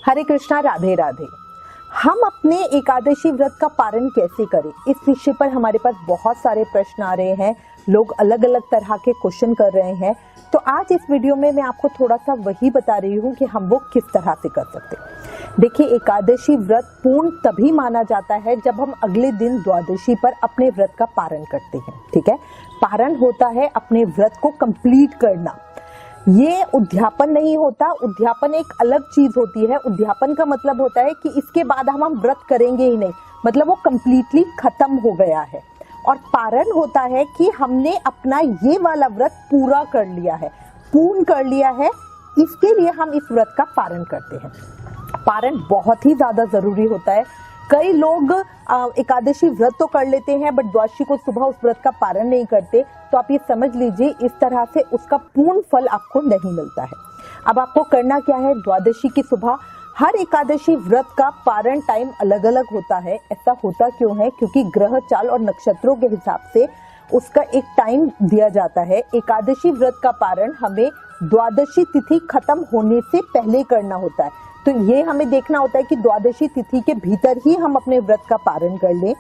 हरे कृष्णा, राधे राधे। हम अपने एकादशी व्रत का पारण कैसे करें, इस विषय पर हमारे पास बहुत सारे प्रश्न आ रहे हैं। लोग अलग अलग तरह के क्वेश्चन कर रहे हैं। तो आज इस वीडियो में मैं आपको थोड़ा सा वही बता रही हूँ कि हम वो किस तरह से कर सकते हैं। देखिए, एकादशी व्रत पूर्ण तभी माना जाता है जब हम अगले दिन द्वादशी पर अपने व्रत का पारण करते हैं। ठीक है, पारण होता है अपने व्रत को कंप्लीट करना। ये उद्यापन नहीं होता। उद्यापन एक अलग चीज होती है। उद्यापन का मतलब होता है कि इसके बाद हम व्रत करेंगे ही नहीं, मतलब वो कंप्लीटली खत्म हो गया है। और पारण होता है कि हमने अपना ये वाला व्रत पूरा कर लिया है, पूर्ण कर लिया है। इसके लिए हम इस व्रत का पारण करते हैं। पारण बहुत ही ज्यादा जरूरी होता है। कई लोग एकादशी व्रत तो कर लेते हैं बट द्वादशी को सुबह उस व्रत का पारण नहीं करते। तो आप ये समझ लीजिए, इस तरह से उसका पूर्ण फल आपको नहीं मिलता है। अब आपको करना क्या है, द्वादशी की सुबह हर एकादशी व्रत का पारण टाइम अलग अलग होता है। ऐसा होता क्यों है? क्योंकि ग्रह चाल और नक्षत्रों के हिसाब से उसका एक टाइम दिया जाता है। एकादशी व्रत का पारण हमें द्वादशी तिथि खत्म होने से पहले करना होता है। तो ये हमें देखना होता है कि द्वादशी तिथि के भीतर ही हम अपने व्रत का पारण कर लें।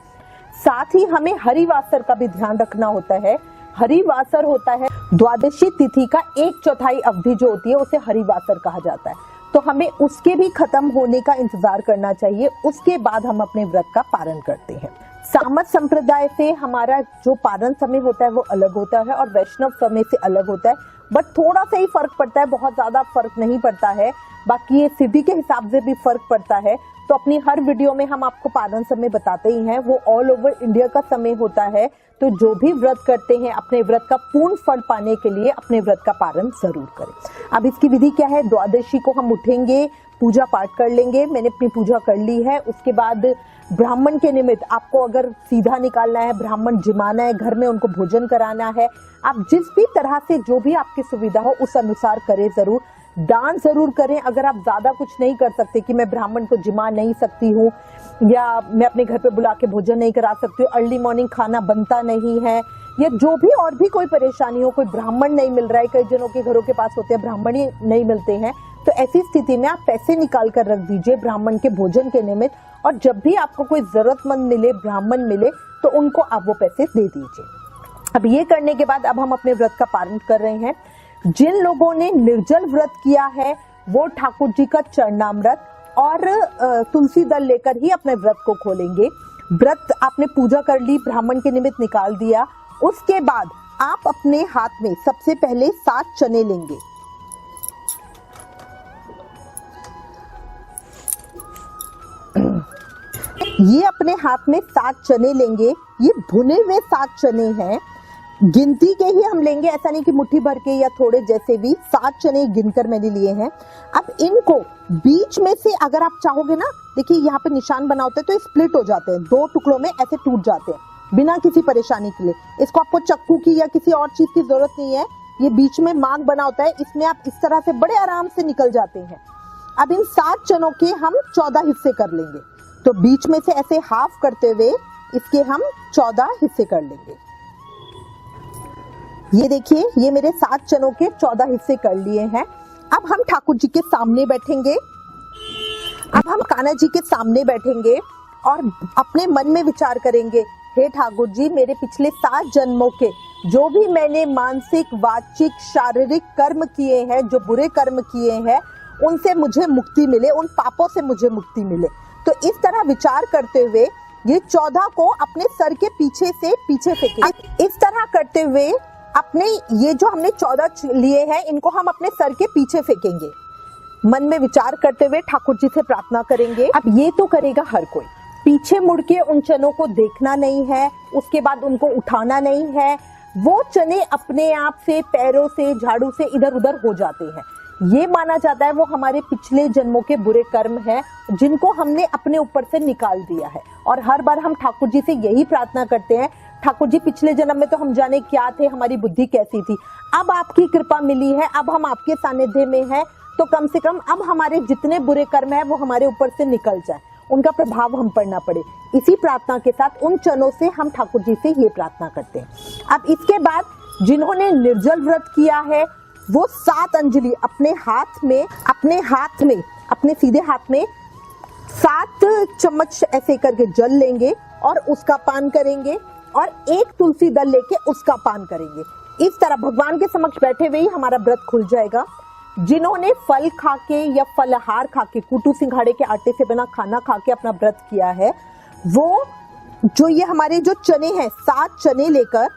साथ ही हमें हरिवासर का भी ध्यान रखना होता है। हरिवासर होता है द्वादशी तिथि का 1/4 अवधि जो होती है, उसे हरिवासर कहा जाता है। तो हमें उसके भी खत्म होने का इंतजार करना चाहिए। उसके बाद हम अपने व्रत का पारण करते हैं। सामत संप्रदाय से हमारा जो पारण समय होता है वो अलग होता है और वैष्णव समय से अलग होता है। बट थोड़ा सा ही फर्क पड़ता है, बहुत ज्यादा फर्क नहीं पड़ता है। बाकी ये तिथि के हिसाब से भी फर्क पड़ता है। तो अपनी हर वीडियो में हम आपको पारण समय बताते ही हैं। वो ऑल ओवर इंडिया का समय होता है। तो जो भी व्रत करते हैं, अपने व्रत का पूर्ण फल पाने के लिए अपने व्रत का पारण जरूर करें। अब इसकी विधि क्या है? द्वादशी को हम उठेंगे, पूजा पाठ कर लेंगे। मैंने अपनी पूजा कर ली है। उसके बाद ब्राह्मण के निमित्त आपको अगर सीधा निकालना है, ब्राह्मण जिमाना है, घर में उनको भोजन कराना है, आप जिस भी तरह से जो भी आपकी सुविधा हो उस अनुसार करें। जरूर दान जरूर करें। अगर आप ज्यादा कुछ नहीं कर सकते कि मैं ब्राह्मण को जिमा नहीं सकती हूँ या मैं अपने घर पे बुला के भोजन नहीं करा सकती हूँ, अर्ली मॉर्निंग खाना बनता नहीं है, या जो भी और भी कोई परेशानी हो, कोई ब्राह्मण नहीं मिल रहा है, कई जनों के घरों के पास होते हैं ब्राह्मण ही नहीं मिलते हैं, तो ऐसी स्थिति में आप पैसे निकाल कर रख दीजिए ब्राह्मण के भोजन के निमित्त। और जब भी आपको कोई जरूरतमंद मिले, ब्राह्मण मिले, तो उनको आप वो पैसे दे दीजिए। अब ये करने के बाद अब हम अपने व्रत का पारण कर रहे हैं। जिन लोगों ने निर्जल व्रत किया है वो ठाकुर जी का चरणामृत और तुलसी दल लेकर ही अपने व्रत को खोलेंगे। व्रत आपने पूजा कर ली, ब्राह्मण के निमित्त निकाल दिया। उसके बाद आप अपने हाथ में सबसे पहले 7 चने लेंगे। ये अपने हाथ में 7 चने लेंगे। ये भुने हुए 7 चने हैं। गिनती के ही हम लेंगे, ऐसा नहीं कि मुट्ठी भर के या थोड़े, जैसे भी 7 चने गिनकर मैंने लिए हैं। अब इनको बीच में से अगर आप चाहोगे ना, देखिए यहाँ पे निशान बना होता है, तो ये स्प्लिट हो जाते हैं, 2 टुकड़ों में ऐसे टूट जाते हैं बिना किसी परेशानी के लिए। इसको आपको चक्कू की या किसी और चीज की जरूरत नहीं है। ये बीच में मार्क बना होता है, इसमें आप इस तरह से बड़े आराम से निकल जाते हैं। अब इन 7 चनों के हम 14 हिस्से कर लेंगे। तो बीच में से ऐसे हाफ करते हुए इसके हम 14 हिस्से कर लेंगे। ये देखिए, ये मेरे 7 चनों के 14 हिस्से कर लिए हैं। अब हम ठाकुर जी के सामने बैठेंगे। अब हम कान्हा जी के सामने बैठेंगे और अपने मन में विचार करेंगे, हे ठाकुर जी, मेरे पिछले 7 जन्मों के जो भी मैंने मानसिक, वाचिक, शारीरिक कर्म किए हैं, जो बुरे कर्म किए हैं, उनसे मुझे मुक्ति मिले, उन पापों से मुझे मुक्ति मिले। तो इस तरह विचार करते हुए ये 14 को अपने सर के पीछे से पीछे फेंकेंगे। इस तरह करते हुए अपने ये जो हमने 14 लिए हैं, इनको हम अपने सर के पीछे फेंकेंगे। मन में विचार करते हुए ठाकुर जी से प्रार्थना करेंगे। अब ये तो करेगा हर कोई, पीछे मुड़ के उन चनों को देखना नहीं है, उसके बाद उनको उठाना नहीं है। वो चने अपने आप से, पैरों से, झाड़ू से इधर उधर हो जाते हैं। ये माना जाता है वो हमारे पिछले जन्मों के बुरे कर्म हैं जिनको हमने अपने ऊपर से निकाल दिया है। और हर बार हम ठाकुर जी से यही प्रार्थना करते हैं, ठाकुर जी, पिछले जन्म में तो हम जाने क्या थे, हमारी बुद्धि कैसी थी, अब आपकी कृपा मिली है, अब हम आपके सानिध्य में हैं, तो कम से कम अब हमारे जितने बुरे कर्म है वो हमारे ऊपर से निकल जाए, उनका प्रभाव हम पर ना पड़े। इसी प्रार्थना के साथ उन चनों से हम ठाकुर जी से ये प्रार्थना करते हैं। अब इसके बाद जिन्होंने निर्जल व्रत किया है वो 7 अंजलि अपने हाथ में अपने सीधे हाथ में 7 चम्मच ऐसे करके जल लेंगे और उसका पान करेंगे, और 1 तुलसी दल लेके उसका पान करेंगे। इस तरह भगवान के समक्ष बैठे हुए ही हमारा व्रत खुल जाएगा। जिन्होंने फल खा के या फलहार खा के, कूटू सिंघाड़े के आटे से बना खाना खा के अपना व्रत किया है, वो जो ये हमारे जो चने हैं, 7 चने लेकर,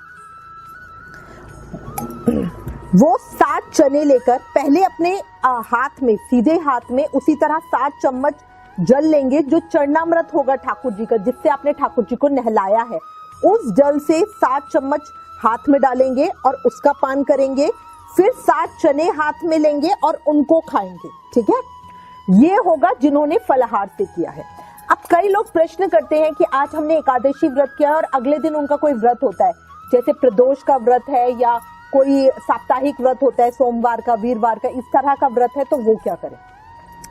वो 7 चने लेकर पहले अपने हाथ में, सीधे हाथ में उसी तरह 7 चम्मच जल लेंगे। जो चरणामृत होगा ठाकुर जी का, जिससे आपने ठाकुर जी को नहलाया है, उस जल से 7 चम्मच हाथ में डालेंगे और उसका पान करेंगे। फिर 7 चने हाथ में लेंगे और उनको खाएंगे। ठीक है, ये होगा जिन्होंने फलाहार से किया है। अब कई लोग प्रश्न करते हैं कि आज हमने एकादशी व्रत किया है और अगले दिन उनका कोई व्रत होता है, जैसे प्रदोष का व्रत है या कोई साप्ताहिक व्रत होता है, सोमवार का, वीरवार का, इस तरह का व्रत है, तो वो क्या करें?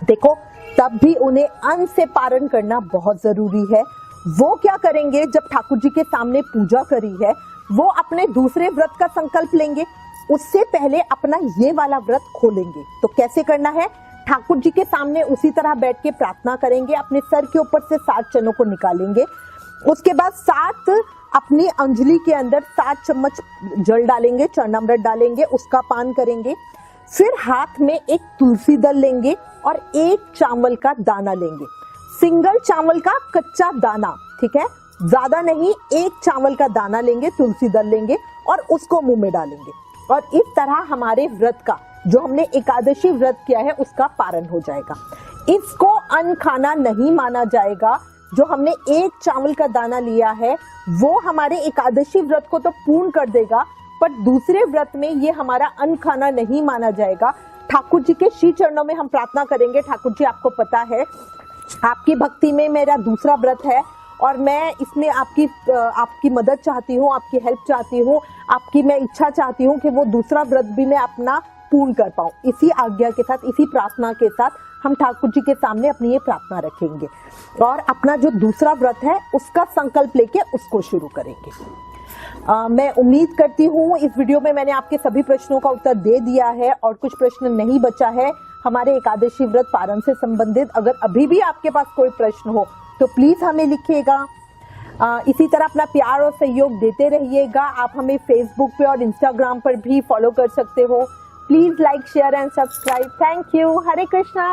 देखो, तब भी उन्हें अन्न से पारण करना बहुत जरूरी है। वो क्या करेंगे? जब ठाकुर जी के सामने पूजा करी है, वो अपने दूसरे व्रत का संकल्प लेंगे, उससे पहले अपना ये वाला व्रत खोलेंगे। तो कैसे करना है? ठाकुर जी के सामने उसी तरह बैठ के प्रार्थना करेंगे, अपने सर के ऊपर से 7 चनों को निकालेंगे, उसके बाद 7 अपनी अंजलि के अंदर 7 चम्मच जल डालेंगे, चरणामृत डालेंगे, उसका पान करेंगे। फिर हाथ में 1 तुलसी दल लेंगे और 1 चावल का दाना लेंगे, सिंगल चावल का कच्चा दाना, ठीक है, ज्यादा नहीं, 1 चावल का दाना लेंगे, तुलसी दल लेंगे और उसको मुंह में डालेंगे। और इस तरह हमारे व्रत का, जो हमने एकादशी व्रत किया है, उसका पारण हो जाएगा। इसको अन्न खाना नहीं माना जाएगा। जो हमने 1 चावल का दाना लिया है, वो हमारे एकादशी व्रत को तो पूर्ण कर देगा, पर दूसरे व्रत में ये हमारा अन्न खाना नहीं माना जाएगा। ठाकुर जी के श्री चरणों में हम प्रार्थना करेंगे, ठाकुर जी, आपको पता है आपकी भक्ति में मेरा दूसरा व्रत है और मैं इसमें आपकी मदद चाहती हूँ, आपकी हेल्प चाहती हूँ, आपकी मैं इच्छा चाहती हूँ कि वो दूसरा व्रत भी मैं अपना पूर्ण कर पाऊँ। इसी आज्ञा के साथ, इसी प्रार्थना के साथ हम ठाकुर जी के सामने अपनी ये प्रार्थना रखेंगे और अपना जो दूसरा व्रत है उसका संकल्प लेके उसको शुरू करेंगे। मैं उम्मीद करती हूँ इस वीडियो में मैंने आपके सभी प्रश्नों का उत्तर दे दिया है और कुछ प्रश्न नहीं बचा है हमारे एकादशी व्रत पारण से संबंधित। अगर अभी भी आपके पास कोई प्रश्न हो तो प्लीज हमें लिखिएगा। इसी तरह अपना प्यार और सहयोग देते रहिएगा। आप हमें फेसबुक पे और इंस्टाग्राम पर भी फॉलो कर सकते हो। Please like, share and subscribe. Thank you. Hare Krishna.